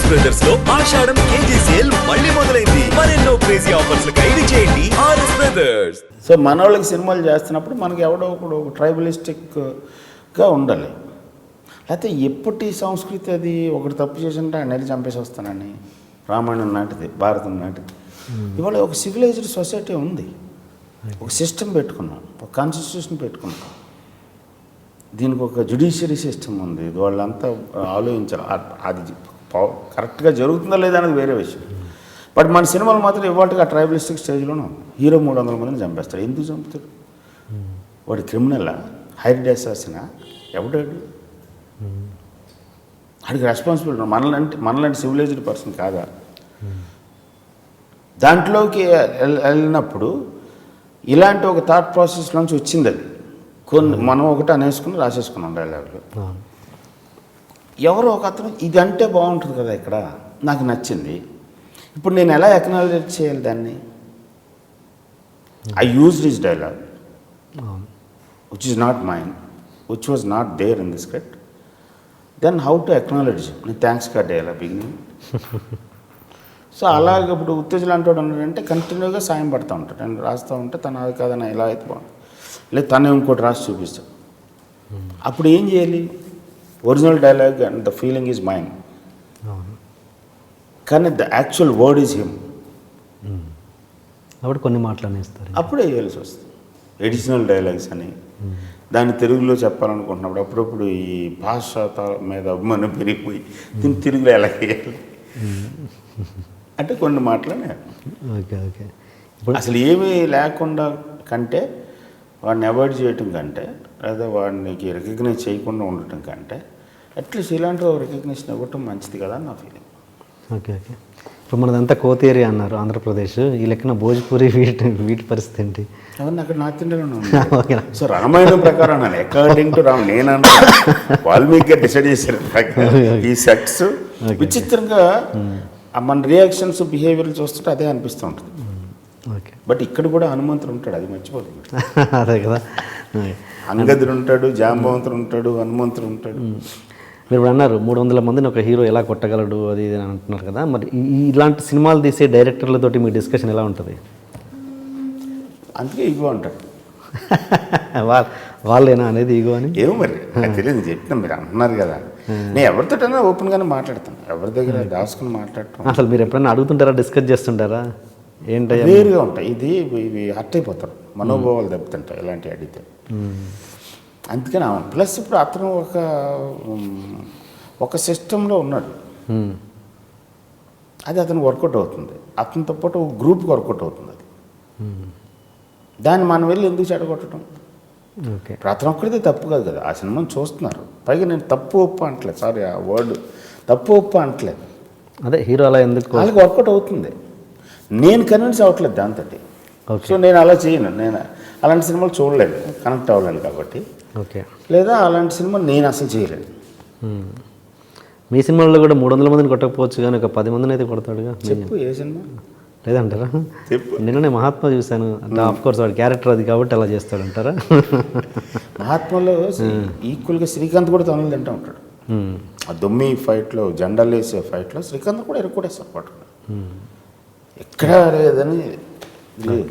RS brothers లో ఆషాఢం KG sale మళ్ళీ మొదలైంది. మరెన్నో క్రేజీ ఆఫర్స్ ఖైదీ చేయండి ఆర్ఎస్ బ్రదర్స్. సో మన వాళ్ళకి సినిమాలు చేస్తున్నప్పుడు మనకి ఎవడో ఒకడు ట్రైబలిస్టిక్గా ఉండాలి. లేకపోతే ఎప్పటి సంస్కృతి అది ఒకటి తప్పు చేసింటే ఆయన నెల చంపేసి వస్తానని రామాయణం నాటిది, భారతం నాటిది. ఇవాళ ఒక సివిలైజ్డ్ సొసైటీ ఉంది, ఒక సిస్టమ్ పెట్టుకున్నాం, ఒక కాన్స్టిట్యూషన్ పెట్టుకున్నాం, దీనికి ఒక జ్యుడిషియరీ సిస్టమ్ ఉంది. వాళ్ళంతా ఆలోచించాలి. అది కరెక్ట్గా జరుగుతుందా లేదా అనేది వేరే విషయం. బట్ మన సినిమాలు మాత్రం ఇవాళకి ఆ ట్రైబలిస్టిక్ స్టేజ్లోనే ఉంది. హీరో 300 మందిని చంపేస్తాడు. ఎందుకు చంపుతాడు? వాడు క్రిమినలా, హైర్ అసాసినా, ఎవడాడు? వాడికి రెస్పాన్సిబిలిటీ మనలాంటి సివిలైజ్డ్ పర్సన్ కాదా? దాంట్లోకి వెళ్ళినప్పుడు ఇలాంటి ఒక థాట్ ప్రాసెస్లోంచి వచ్చింది అది. మనం ఒకటి అనేసుకుని రాసేసుకున్నాం డైలాగులు. ఎవరో ఒక అతను ఇది అంటే బాగుంటుంది కదా, ఇక్కడ నాకు నచ్చింది, ఇప్పుడు నేను ఎలా ఎక్నాలజీ చేయాలి దాన్ని? I used this dialogue which is not mind, which was not there in the script. Then how to acknowledge? నేను థ్యాంక్స్ కార్డ్ వేయాలి బిగినింగ్. సో అలాగే ఇప్పుడు ఉత్తేజలు అంటాడు ఉన్నాడంటే కంటిన్యూగా సాయం పడుతూ ఉంటాడు. నేను రాస్తూ ఉంటే తను అది కాదని ఇలా అయితే బాగుంటుంది, లేదు తనే ఇంకోటి రాసి చూపిస్తాడు. అప్పుడు ఏం చేయాలి? Original dialogue and the feeling is mind, కానీ the actual word is him. అప్పుడు కొన్ని మాటలు అనేస్తారు, అప్పుడే వేయాల్సి వస్తుంది. ఎడిషనల్ డైలాగ్స్ అని దాన్ని తెలుగులో చెప్పాలనుకుంటున్నప్పుడు అప్పుడప్పుడు ఈ భాష మీద అభిమానం పెరిగిపోయి దీన్ని తెలుగులో ఎలా వేయాలి అంటే కొన్ని మాటలనే. Okay okay. అసలు ఏమీ లేకుండా కంటే వాడిని అవాయిడ్ చేయటం కంటే, లేదా వాడికి రికగ్నైజ్ చేయకుండా ఉండటం కంటే అట్లీస్ట్ ఇలాంటి రికగ్నిషన్ ఇవ్వటం మంచిది కదా అని నా ఫీలింగ్. Okay okay. ఇప్పుడు మనదంతా కోతి ఏరియా అన్నారు ఆంధ్రప్రదేశ్. ఈ లెక్కన భోజ్పూరి వీటి పరిస్థితి ఏంటి? అవన్నీ అక్కడ నార్త్ ఇండియాలో ఉన్నాయి. సో రామాయణం ప్రకారం అన్నాను, అకార్డింగ్ టు రామ్, నేను వాల్మీకి డిసైడ్ చేశారు ఈ సెట్స్. విచిత్రంగా మన రియాక్షన్స్ బిహేవియర్ చూస్తుంటే అదే అనిపిస్తూ ఉంటుంది. ఓకే. బట్ ఇక్కడ కూడా హనుమంతుడు ఉంటాడు, అది మర్చిపోతుంది. అదే కదా, అంగదుడు ఉంటాడు, జాంబవంతుడు ఉంటాడు, హనుమంతుడు ఉంటాడు. మీరు ఇప్పుడు అన్నారు 300 మందిని ఒక హీరో ఎలా కొట్టగలడు అది ఇది అని అంటున్నారు కదా, మరి ఇలాంటి సినిమాలు తీసే డైరెక్టర్లతోటి మీ డిస్కషన్ ఎలా ఉంటుంది? అందుకే ఈగో అంటాడు. వాళ్ళేనా అనేది ఈగో అని? ఏమో మరి తెలియదు, చెప్పినా మీరు అంటున్నారు కదా. నేను ఎవరితోటైనా ఓపెన్గానే మాట్లాడతాను, ఎవరి దగ్గర దాచుకుని మాట్లాడటం. అసలు మీరు ఎప్పుడైనా అడుగుతుంటారా, డిస్కస్ చేస్తుంటారా? ఏంటంటే వేరుగా ఉంటాయి. ఇవి హర్ట్ అయిపోతారు, మనోభావాలు దెబ్బతింటాయి ఇలాంటివి అడిగితే. అందుకని ప్లస్ ఇప్పుడు అతను ఒక సిస్టంలో ఉన్నాడు, అది అతను వర్కౌట్ అవుతుంది. అతనితో పాటు ఒక గ్రూప్కి వర్కౌట్ అవుతుంది అది. దాన్ని మనం వెళ్ళి ఎందుకు చెడగొట్టడం? ఓకే. ఇప్పుడు అతను ఒక్కడితే తప్పు కాదు కదా, ఆ సినిమాని చూస్తున్నారు. పైగా నేను తప్పు ఒప్పు అంటలేదు, సారీ ఆ వర్డ్ తప్పు ఒప్పు అంటలేదు. అదే హీరో అలా ఎందుకు వాళ్ళకి వర్కౌట్ అవుతుంది, నేను కన్విన్స్ అవ్వట్లేదు దాంతో. ఓకే. సో నేను అలా చేయను, నేను అలాంటి సినిమాలు చూడలేదు, కనెక్ట్ అవ్వలేను కాబట్టి. ఓకే. లేదా అలాంటి సినిమా నేను అసలు చేయలేను. మీ సినిమాల్లో కూడా 300 మందిని కొట్టకపోవచ్చు కానీ ఒక 10 మందిని అయితే కొడతాడుగా. చెప్పు ఏ సినిమా లేదంటారా? చెప్పు. నిన్ననే మహాత్మా చూశాను, ఆఫ్కోర్స్ వాడి క్యారెక్టర్ అది కాబట్టి అలా చేస్తాడంటారా? మహాత్మాలో ఈక్వల్గా శ్రీకాంత్ కూడా తనులు తింటూ ఉంటాడు. ఆ దొమ్మి ఫైట్లో, జెండాలు వేసే ఫైట్లో శ్రీకాంత్ కూడా ఎరుక్కొడేస్తాడు పట్టుకుని, ఎక్కడా లేదని లేదు.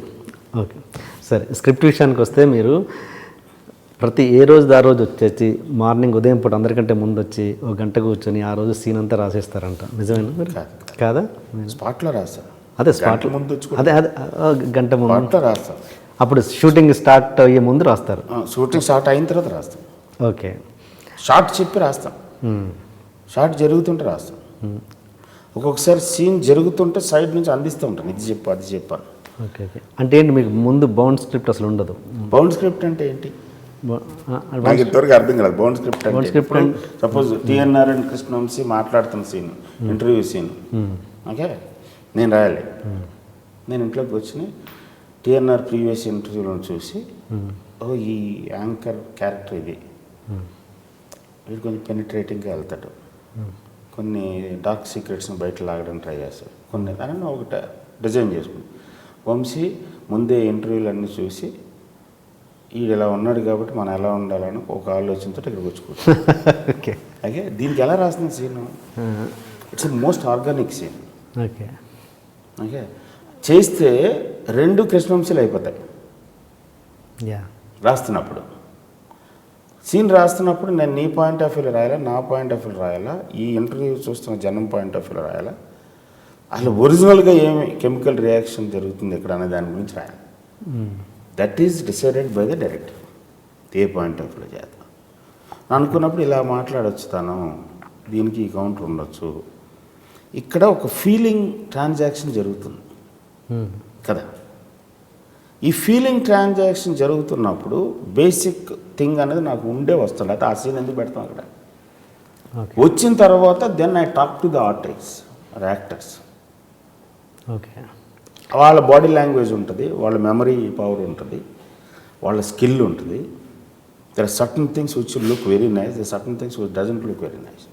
ఓకే సరే, స్క్రిప్ట్ విషయానికి వస్తే మీరు ప్రతి ఏ రోజు ఆ రోజు వచ్చేసి మార్నింగ్ ఉదయం పూట అందరికంటే ముందు వచ్చి ఒక గంట కూర్చొని ఆ రోజు సీన్ అంతా రాసేస్తారంట, నిజమేనా మరి? కాదా? స్పాట్లో రాస్తారు. అదే స్పాట్ ముందు అదే గంట ముందు రాస్తారు. అప్పుడు షూటింగ్ స్టార్ట్ అయ్యే ముందు రాస్తారు, షూటింగ్ స్టార్ట్ అయిన తర్వాత రాస్తాం. ఓకే. షార్ట్ చెప్పి రాస్తాం, షార్ట్ జరుగుతుంటే రాస్తాం. ఒక్కొక్కసారి సీన్ జరుగుతుంటే సైడ్ నుంచి అందిస్తూ ఉంటాను, ఇది చెప్పు అది చెప్పాను. Okay okay. అంటే ఏంటి మీకు ముందు బౌండ్ స్క్రిప్ట్ అసలు ఉండదు? బౌండ్ స్క్రిప్ట్ అంటే ఏంటి నాకు ఇంతవరకు అర్థం కాదు. బౌండ్ స్క్రిప్ట్ అంటే సపోజ్ టీఎన్ఆర్ అండ్ కృష్ణవంశీ మాట్లాడుతున్న సీన్, ఇంటర్వ్యూ సీన్, ఓకే నేను రాయాలి. నేను ఇంట్లోకి వచ్చి టీఎన్ఆర్ ప్రీవియస్ ఇంటర్వ్యూలో చూసి, ఓ ఈ యాంకర్ క్యారెక్టర్ ఇది, వీడు కొంచెం పెనిట్రేటింగ్గా వెళ్తాడు, కొన్ని డార్క్ సీక్రెట్స్ని బయట లాగడానికి ట్రై చేస్తాడు, కొన్ని దాన్ని ఒకటి డిజైన్ చేసుకుని వంశీ ముందే ఇంటర్వ్యూలు అన్నీ చూసి వీడు ఇలా ఉన్నాడు కాబట్టి మనం ఎలా ఉండాలని ఒక ఆలోచనతో ఇక్కడికి వచ్చుకోవచ్చు. ఓకే. అయితే దీనికి ఎలా రాసిన scene it's most organic scene. Okay. Okay, చేస్తే 2 కృష్ణవంశీలు అయిపోతాయి యా. రాస్తున్నప్పుడు. సీన్ రాస్తున్నప్పుడు నేను నీ పాయింట్ ఆఫ్ వ్యూలో రాయాలా, నా పాయింట్ ఆఫ్ వ్యూలో రాయాలా, ఈ ఇంటర్వ్యూ చూస్తున్న జనం పాయింట్ ఆఫ్ వ్యూలో రాయాలా, అసలు ఒరిజినల్గా ఏమి కెమికల్ రియాక్షన్ జరుగుతుంది ఇక్కడ అనే దాని గురించి రాయాలి. That is decided by the director, A point of వ్యూలో చేద్దాం అనుకున్నప్పుడు ఇలా మాట్లాడవచ్చు, తను దీనికి ఈ కౌంటర్ ఉండొచ్చు. ఇక్కడ ఒక ఫీలింగ్ ట్రాన్సాక్షన్ జరుగుతుంది కదా. ఈ ఫీలింగ్ ట్రాన్సాక్షన్ జరుగుతున్నప్పుడు బేసిక్ థింగ్ అనేది నాకు ఉండే వస్తుంది. అయితే ఆ సీన్ ఎందుకు పెడతాం అక్కడ. ఓకే. వచ్చిన తర్వాత then I talk to the artists or actors. Okay. వాళ్ళ బాడీ లాంగ్వేజ్ ఉంటుంది, వాళ్ళ మెమరీ పవర్ ఉంటుంది, వాళ్ళ స్కిల్ ఉంటుంది. There are certain things which look very nice, there certain things which doesn't look very nice.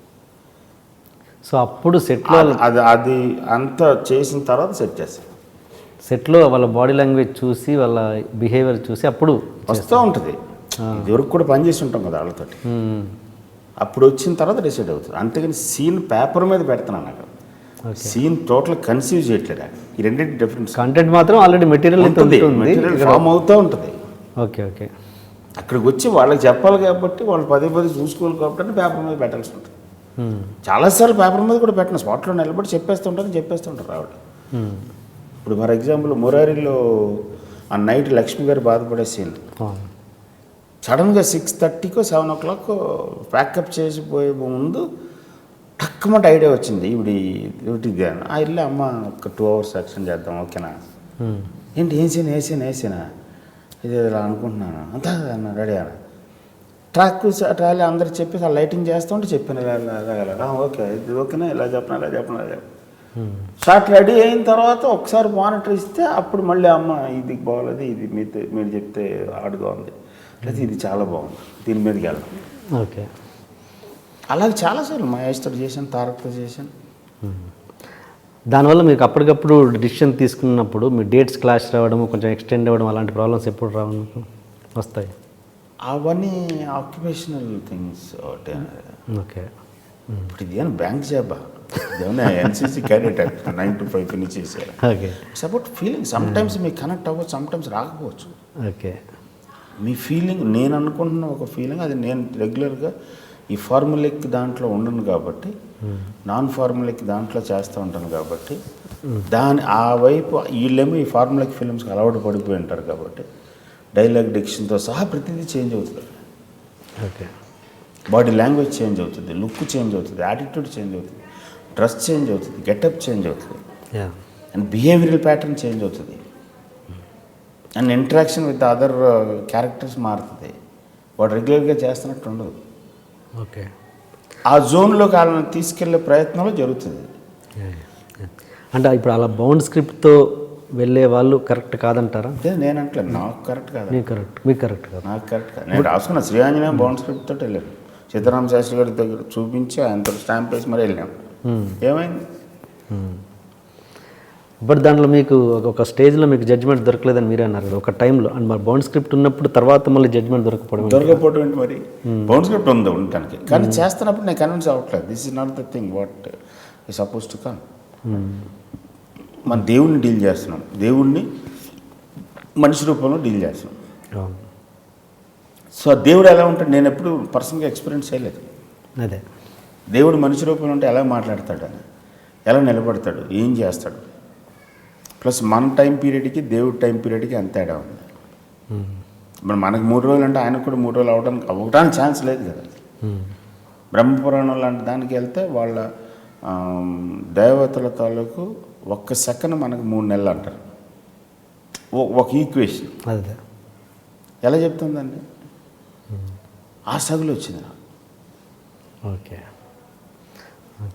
So అప్పుడు సెట్లో అది అంతా చేసిన తర్వాత సెట్ చేస్తాం. సెట్లో వాళ్ళ బాడీ లాంగ్వేజ్ చూసి వాళ్ళ బిహేవియర్ చూసి అప్పుడు వస్తూ ఉంటుంది. ఇదివరకు కూడా పనిచేసి ఉంటాం కదా వాళ్ళతోటి. అప్పుడు వచ్చిన తర్వాత డిసైడ్ అవుతుంది. అంతేగాని సీన్ పేపర్ మీద పెడుతున్నాను అక్కడ. సీన్ టోటల్ కన్సీవ్ చేయట్లేదు. ఈ రెండింటి డిఫరెన్స్. కంటెంట్ మాత్రం ఆల్రెడీ మెటీరియల్ ఫామ్ అవుతూ ఉంటుంది. ఓకే. ఓకే. అక్కడికి వచ్చి వాళ్ళకి చెప్పాలి కాబట్టి వాళ్ళు పదే చూసుకోవాలి కాబట్టి పేపర్ మీద పెట్టాల్సి ఉంటుంది. చాలాసార్లు పేపర్ మీద కూడా పెట్టిన స్పాట్లో నిలబడి చెప్పేస్తుంటారు ఆవిడ. ఇప్పుడు ఫర్ ఎగ్జాంపుల్ మురారిలో ఆ నైట్ లక్ష్మి గారు బాధపడే సీన్ సడన్గా 6:30కో 7 o'clock ప్యాకప్ చేసిపోయే ముందు టక్కుమంటే ఐడియా వచ్చింది ఇవిడిది అని. ఆ ఇల్లు అమ్మ ఒక 2 hours యాక్షన్ చేద్దాం, ఓకేనా, ఏంటి వేసినా ఇది ఇలా అనుకుంటున్నాను అంతా అన్న రెడీ అన్న ట్రాక్ ట్రాలీ అందరికి చెప్పేసి ఆ లైటింగ్ చేస్తూ ఉంటే చెప్పాను ఓకే ఇది ఓకేనా, ఇలా చెప్పను. షార్ట్ రెడీ అయిన తర్వాత ఒకసారి మానిటర్ ఇస్తే అప్పుడు మళ్ళీ అమ్మ ఇది బాగోలేదు, ఇది మీరు చెప్తే ఆడుగా ఉంది, లేదా ఇది చాలా బాగుంది, దీని మీదకి వెళ్దాం. ఓకే. అలాగే చాలాసార్లు మహేష్తో చేశాను, తారక్తో చేశాను. దానివల్ల మీకు అప్పటికప్పుడు డిసిషన్ తీసుకున్నప్పుడు మీ డేట్స్ క్లాష్ రావడం, కొంచెం ఎక్స్టెండ్ అవ్వడం అలాంటి ప్రాబ్లమ్స్ ఎప్పుడు వస్తాయి? అవన్నీ ఆక్యుపేషనల్ థింగ్స్. ఓకే. ఇప్పుడు ఇది ఏమైనా బ్యాంక్ జాబా, ఇదేమన్నా ఎన్సీసీ క్యాడెట్ 9 to 5 ఫినిష్ చేశారు. Okay. It's about feeling. Sometimes మీకు కనెక్ట్ అవ్వచ్చు, సమ్టైమ్స్ రాకపోవచ్చు. ఓకే. మీ ఫీలింగ్, నేను అనుకుంటున్న ఒక ఫీలింగ్, అది నేను రెగ్యులర్గా ఈ ఫార్ములిక్ దాంట్లో ఉండను కాబట్టి, నాన్ ఫార్ములిక్ దాంట్లో చేస్తూ ఉంటాను కాబట్టి, ఆ వైపు వీళ్ళేమో ఈ ఫార్ములిక్ ఫిల్మ్స్కి అలవాటు పడిపోయి ఉంటారు కాబట్టి డైలాగ్ డిక్షన్తో సహా ప్రతిదీ చేంజ్ అవుతుంది. ఓకే. బాడీ లాంగ్వేజ్ చేంజ్ అవుతుంది, లుక్ చేంజ్ అవుతుంది, యాటిట్యూడ్ చేంజ్ అవుతుంది, డ్రెస్ చేంజ్ అవుతుంది, గెటప్ చేంజ్ అవుతుంది, అండ్ బిహేవియరల్ ప్యాటర్న్ చేంజ్ అవుతుంది, and interaction with other characters మారుతుంది. వాడు రెగ్యులర్గా చేస్తున్నట్టు ఉండదు. ఓకే. ఆ జోన్లోకి వాళ్ళని తీసుకెళ్లే ప్రయత్నంలో జరుగుతుంది. అంటే ఇప్పుడు అలా బౌండ్ స్క్రిప్ట్తో వెళ్ళే వాళ్ళు కరెక్ట్ కాదంటారా? అదే నేను అంటలే, నాకు కరెక్ట్ కాదు. మీకు కరెక్ట్ కాదు. నాకు కరెక్ట్ కాదు. నేను రాసుకున్న శ్రీ ఆంజనేయ బౌండ్ స్క్రిప్ట్ తోటి వెళ్ళాను. సీతారామ శాస్త్రి గారి దగ్గర చూపించి ఆయనతో స్టాంప్ వేసి మరి వెళ్ళాం. ఏమైంది? బట్ దాంట్లో మీకు ఒక స్టేజ్లో మీకు జడ్జ్మెంట్ దొరకలేదని మీరే అన్నారు కదా ఒక టైంలో. అండ్ మరి బౌండ్ స్క్రిప్ట్ ఉన్నప్పుడు తర్వాత మళ్ళీ జడ్జ్మెంట్ దొరకపోవడం ఏంటి మరి? బౌండ్ స్క్రిప్ట్ ఉంది ఉండటానికి, కానీ చేస్తున్నప్పుడు నేను కన్విన్స్ అవ్వట్లేదు. This is not the thing what ఈ సపోజ్ టు కమ్. మన దేవుణ్ణి డీల్ చేస్తున్నాం, దేవుణ్ణి మనిషి రూపంలో డీల్ చేస్తున్నాం. సో దేవుడు ఎలా ఉంటాడు, నేను ఎప్పుడు పర్సనల్గా ఎక్స్పీరియన్స్ చేయలేదు. అదే దేవుడు మనిషి రూపంలో ఉంటే ఎలా మాట్లాడతాడు అని, ఎలా నిలబడతాడు, ఏం చేస్తాడు, ప్లస్ మన టైం పీరియడ్కి దేవుడి టైం పీరియడ్కి ఎంత తేడా ఉంది. ఇప్పుడు మనకు 3 రోజులు అంటే ఆయనకు కూడా 3 రోజులు అవ్వడానికి ఛాన్స్ లేదు కదా. బ్రహ్మపురాణం లాంటి దానికి వెళ్తే వాళ్ళ దేవతల తాలూకు 1 సెకండ్ మనకు 3 నెలలు అంటారు. ఒక ఈక్వేషన్ అదే ఎలా చెప్తుందండి? ఆ సగులు వచ్చింది నాకు. ఓకే.